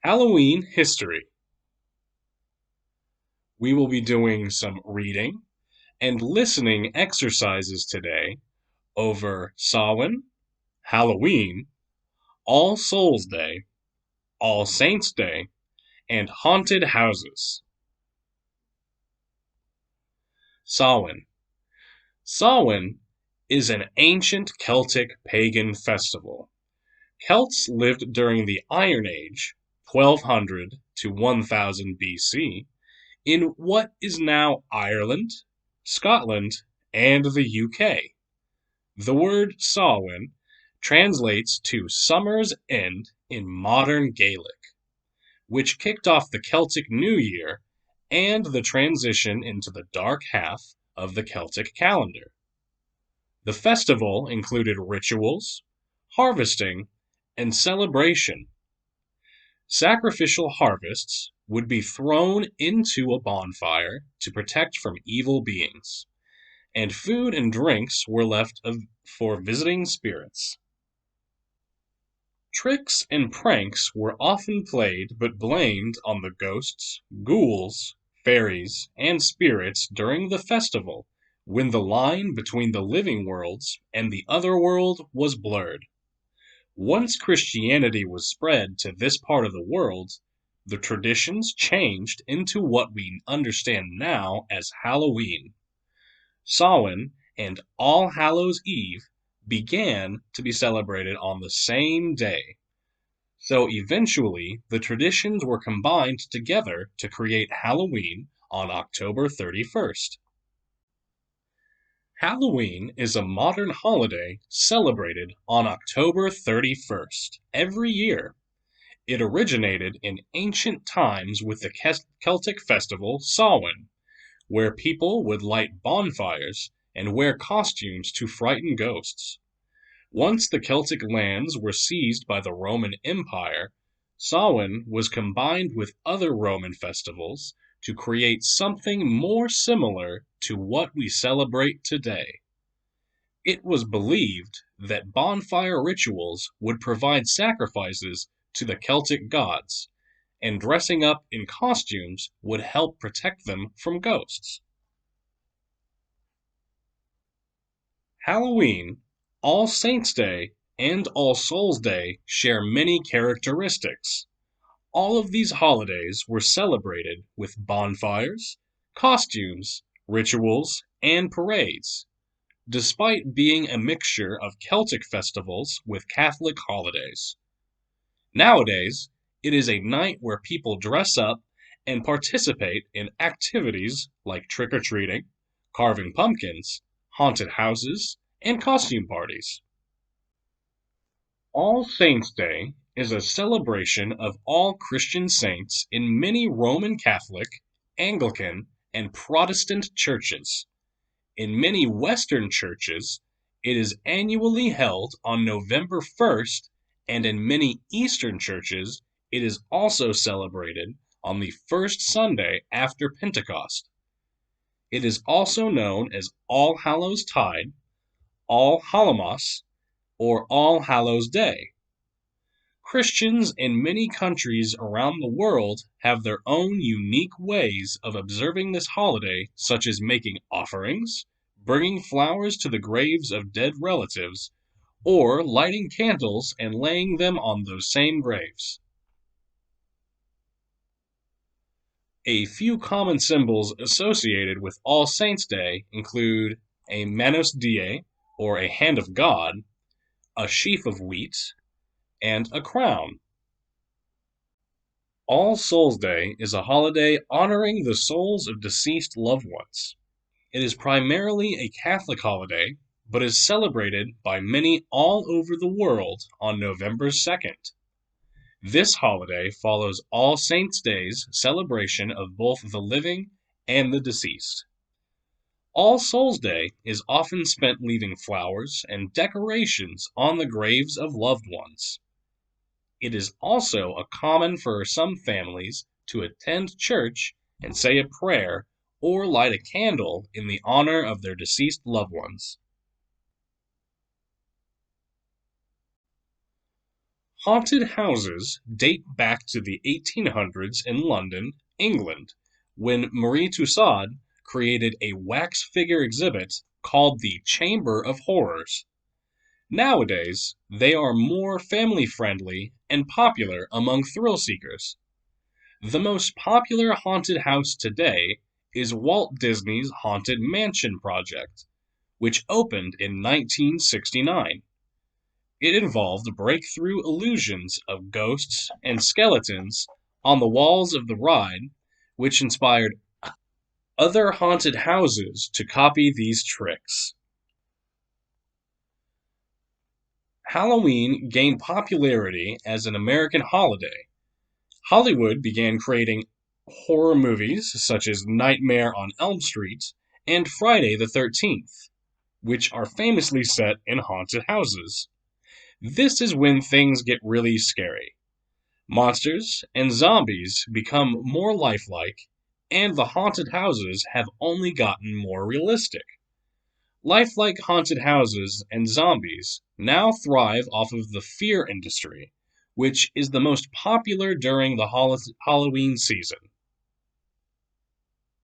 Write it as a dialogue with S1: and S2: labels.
S1: Halloween history. We will be doing some reading and listening exercises today over Samhain, Halloween, All Souls Day, All Saints Day, and haunted houses. Samhain. Samhain is an ancient Celtic pagan festival. Celts lived during the Iron Age, 1200 to 1000 BC, in what is now Ireland, Scotland, and the UK. The word Samhain translates to summer's end in modern Gaelic, which kicked off the Celtic New Year and the transition into the dark half of the Celtic calendar. The festival included rituals, harvesting, and celebration. Sacrificial harvests would be thrown into a bonfire to protect from evil beings, and food and drinks were left for visiting spirits. Tricks and pranks were often played but blamed on the ghosts, ghouls, fairies, and spirits during the festival, when the line between the living worlds and the other world was blurred. Once Christianity was spread to this part of the world, the traditions changed into what we understand now as Halloween. Samhain and All Hallows Eve began to be celebrated on the same day. So eventually, the traditions were combined together to create Halloween on October 31st. Halloween is a modern holiday celebrated on October 31st every year. It originated in ancient times with the Celtic festival Samhain, where people would light bonfires and wear costumes to frighten ghosts. Once the Celtic lands were seized by the Roman Empire, Samhain was combined with other Roman festivals to create something more similar to what we celebrate today. It was believed that bonfire rituals would provide sacrifices to the Celtic gods, and dressing up in costumes would help protect them from ghosts. Halloween, All Saints' Day, and All Souls' Day share many characteristics. All of these holidays were celebrated with bonfires, costumes, rituals, and parades, despite being a mixture of Celtic festivals with Catholic holidays. Nowadays, it is a night where people dress up and participate in activities like trick-or-treating, carving pumpkins, haunted houses, and costume parties. All Saints' Day is a celebration of all Christian saints in many Roman Catholic, Anglican, and Protestant churches. In many Western churches, it is annually held on November 1st, and in many Eastern churches, it is also celebrated on the first Sunday after Pentecost. It is also known as All Hallows Tide, All Hallowmas, or All Hallows Day. Christians in many countries around the world have their own unique ways of observing this holiday, such as making offerings, bringing flowers to the graves of dead relatives, or lighting candles and laying them on those same graves. A few common symbols associated with All Saints' Day include a Manus Dei, or a hand of God, a sheaf of wheat, and a crown. All Souls' Day is a holiday honoring the souls of deceased loved ones. It is primarily a Catholic holiday, but is celebrated by many all over the world on November 2nd. This holiday follows All Saints' Day's celebration of both the living and the deceased. All Souls' Day is often spent leaving flowers and decorations on the graves of loved ones. It is also common for some families to attend church and say a prayer or light a candle in the honor of their deceased loved ones. Haunted houses date back to the 1800s in London, England, when Marie Tussaud created a wax figure exhibit called the Chamber of Horrors. Nowadays, they are more family-friendly and popular among thrill seekers. The most popular haunted house today is Walt Disney's Haunted Mansion project, which opened in 1969. It involved breakthrough illusions of ghosts and skeletons on the walls of the ride, which inspired other haunted houses to copy these tricks. Halloween gained popularity as an American holiday. Hollywood began creating horror movies such as Nightmare on Elm Street and Friday the 13th, which are famously set in haunted houses. This is when things get really scary. Monsters and zombies become more lifelike, and the haunted houses have only gotten more realistic. Lifelike haunted houses and zombies now thrive off of the fear industry, which is the most popular during the Halloween season.